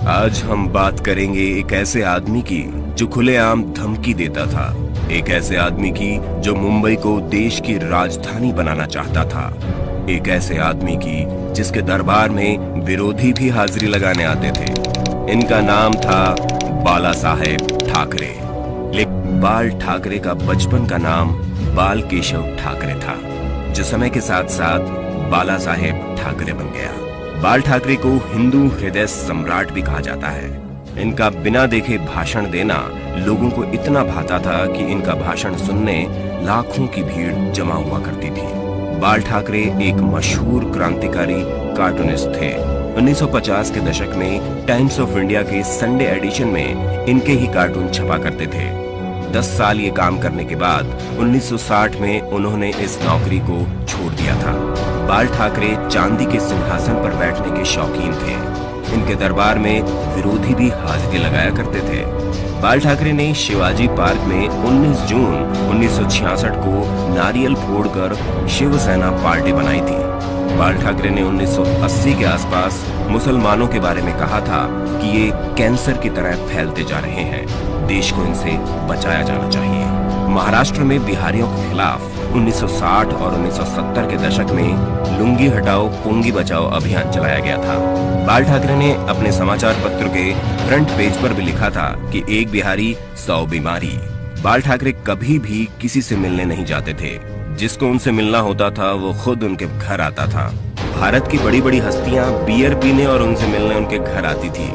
आज हम बात करेंगे एक ऐसे आदमी की जो खुलेआम धमकी देता था, एक ऐसे आदमी की जो मुंबई को देश की राजधानी बनाना चाहता था, एक ऐसे आदमी की जिसके दरबार में विरोधी भी हाजिरी लगाने आते थे। इनका नाम था बाला साहेब ठाकरे। लेकिन बाल ठाकरे का बचपन का नाम बाल केशव ठाकरे था, जो समय के साथ साथ बाला साहेब ठाकरे बन गया। बाल ठाकरे को हिंदू हृदय सम्राट भी कहा जाता है। इनका बिना देखे भाषण देना लोगों को इतना भाता था कि इनका भाषण सुनने लाखों की भीड़ जमा हुआ करती थी। बाल ठाकरे एक मशहूर क्रांतिकारी कार्टूनिस्ट थे। 1950 के दशक में टाइम्स ऑफ इंडिया के संडे एडिशन में इनके ही कार्टून छपा करते थे। 10 साल ये काम करने के बाद 1960 में उन्होंने इस नौकरी को छोड़ दिया था। बाल ठाकरे चांदी के सिंहासन पर बैठने के शौकीन थे। इनके दरबार में विरोधी भी हाजिरी लगाया करते थे। बाल ठाकरे ने शिवाजी पार्क में 19 जून 1966 को नारियल फोड़कर शिवसेना पार्टी बनाई थी। बाल ठाकरे ने 1980 के आसपास मुसलमानों के बारे में कहा था कि ये कैंसर की तरह फैलते जा रहे हैं, देश को इनसे बचाया जाना चाहिए। महाराष्ट्र में बिहारियों के खिलाफ 1960 और 1970 के दशक में लुंगी हटाओ पुंगी बचाओ अभियान चलाया गया था। बाल ठाकरे ने अपने समाचार पत्र के फ्रंट पेज पर भी लिखा था कि एक बिहारी 100 बीमारी। बाल ठाकरे कभी भी किसी से मिलने नहीं जाते थे। जिसको उनसे मिलना होता था वो खुद उनके घर आता था। भारत की बड़ी बड़ी हस्तियां बियर पीने और उनसे मिलने उनके घर आती थी।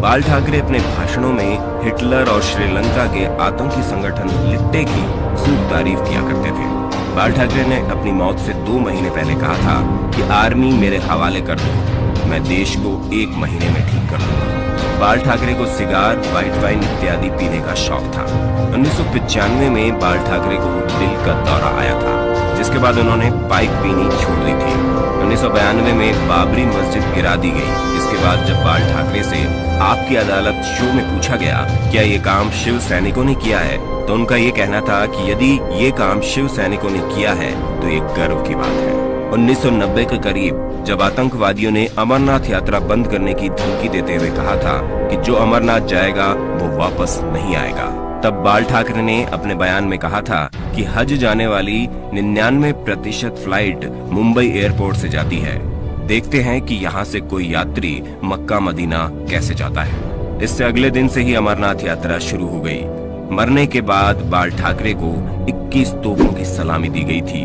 बाल ठाकरे अपने भाषणों में हिटलर और श्रीलंका के आतंकी संगठन लिट्टे की खूब तारीफ किया करते थे। बाल ठाकरे ने अपनी मौत से 2 महीने पहले कहा था कि आर्मी मेरे हवाले कर दो, मैं देश को 1 महीने में ठीक कर दूंगा। बाल ठाकरे को सिगार, व्हाइट वाइन इत्यादि पीने का शौक था। 1995 में बाल ठाकरे को दिल का दौरा आया था, जिसके बाद उन्होंने पाइप पीनी छोड़ दी थी। 1992 में बाबरी मस्जिद गिरा दी गई। इसके बाद जब बाल ठाकरे से आपकी अदालत शो में पूछा गया क्या ये काम शिव सैनिकों ने किया है, तो उनका ये कहना था कि यदि ये काम शिव सैनिकों ने किया है तो ये गर्व की बात है। 1990 के करीब जब आतंकवादियों ने अमरनाथ यात्रा बंद करने की धमकी देते हुए कहा था कि जो अमरनाथ जाएगा वो वापस नहीं आएगा, तब बाल ठाकरे ने अपने बयान में कहा था कि हज जाने वाली 99% फ्लाइट मुंबई एयरपोर्ट से जाती है। देखते हैं कि यहाँ से कोई यात्री मक्का मदीना कैसे जाता है। इससे अगले दिन से ही अमरनाथ यात्रा शुरू हो गई। मरने के बाद बाल ठाकरे को 21 तोपों की सलामी दी गई थी,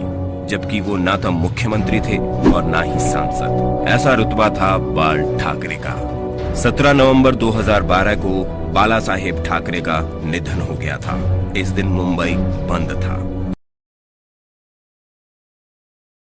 जबकि वो ना तो मुख्यमंत्री थे और ना ही सांसद। ऐसा रुतबा था बाल ठाकरे का। 17 नवंबर 2012 को बाला साहेब ठाकरे का निधन हो गया था। इस दिन मुंबई बंद था।